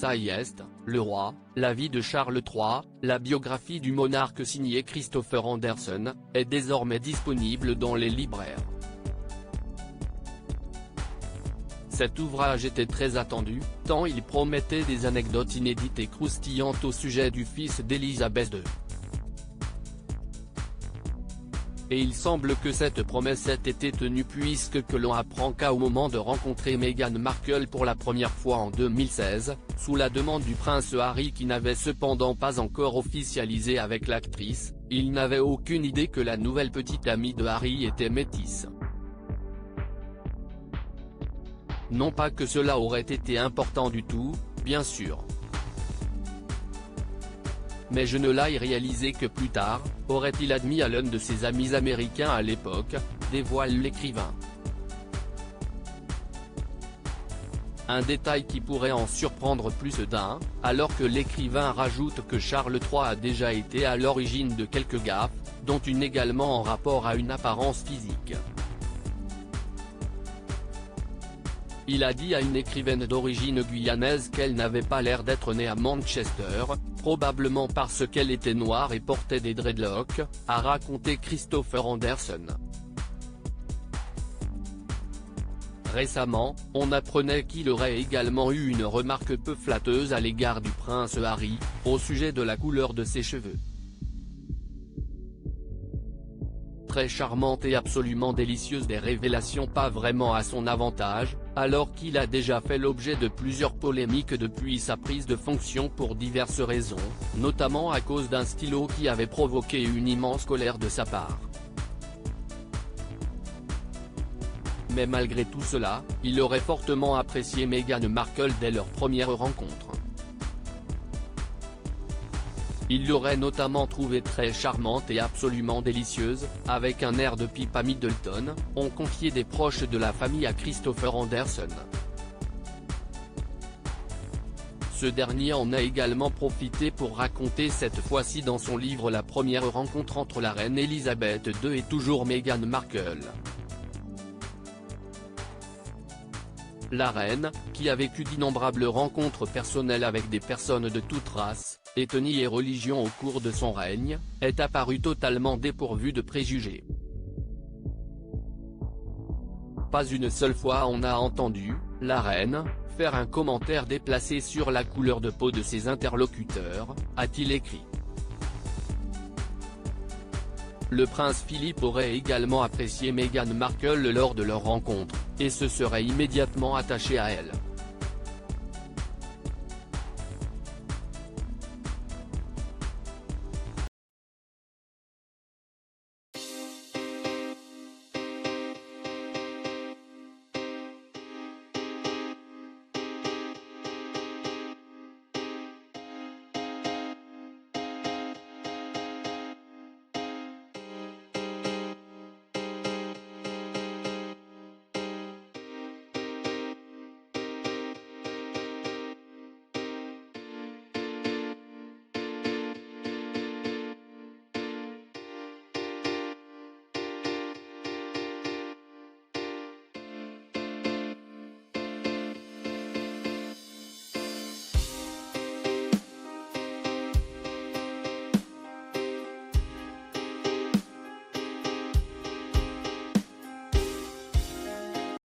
Ça y est, le roi, la vie de Charles III, la biographie du monarque signée Christopher Anderson, est désormais disponible dans les libraires. Cet ouvrage était très attendu, tant il promettait des anecdotes inédites et croustillantes au sujet du fils d'Élisabeth II. Et il semble que cette promesse ait été tenue puisque l'on apprend qu'au moment de rencontrer Meghan Markle pour la première fois en 2016, sous la demande du prince Harry qui n'avait cependant pas encore officialisé avec l'actrice, il n'avait aucune idée que la nouvelle petite amie de Harry était métisse. Non pas que cela aurait été important du tout, bien sûr. Mais je ne l'ai réalisé que plus tard, aurait-il admis à l'un de ses amis américains à l'époque, dévoile l'écrivain. Un détail qui pourrait en surprendre plus d'un, alors que l'écrivain rajoute que Charles III a déjà été à l'origine de quelques gaffes, dont une également en rapport à une apparence physique. Il a dit à une écrivaine d'origine guyanaise qu'elle n'avait pas l'air d'être née à Manchester, probablement parce qu'elle était noire et portait des dreadlocks, a raconté Christopher Anderson. Récemment, on apprenait qu'il aurait également eu une remarque peu flatteuse à l'égard du prince Harry, au sujet de la couleur de ses cheveux. Très charmante et absolument délicieuse, des révélations pas vraiment à son avantage, alors qu'il a déjà fait l'objet de plusieurs polémiques depuis sa prise de fonction pour diverses raisons, notamment à cause d'un stylo qui avait provoqué une immense colère de sa part. Mais malgré tout cela, il aurait fortement apprécié Meghan Markle dès leur première rencontre. Il l'aurait notamment trouvée très charmante et absolument délicieuse, avec un air de pipe à Middleton, ont confié des proches de la famille à Christopher Anderson. Ce dernier en a également profité pour raconter cette fois-ci dans son livre la première rencontre entre la reine Elisabeth II et toujours Meghan Markle. La reine, qui a vécu d'innombrables rencontres personnelles avec des personnes de toutes races, ethnies et religions au cours de son règne, est apparue totalement dépourvue de préjugés. Pas une seule fois on a entendu, la reine, faire un commentaire déplacé sur la couleur de peau de ses interlocuteurs, a-t-il écrit. Le prince Philippe aurait également apprécié Meghan Markle lors de leur rencontre, et se serait immédiatement attaché à elle.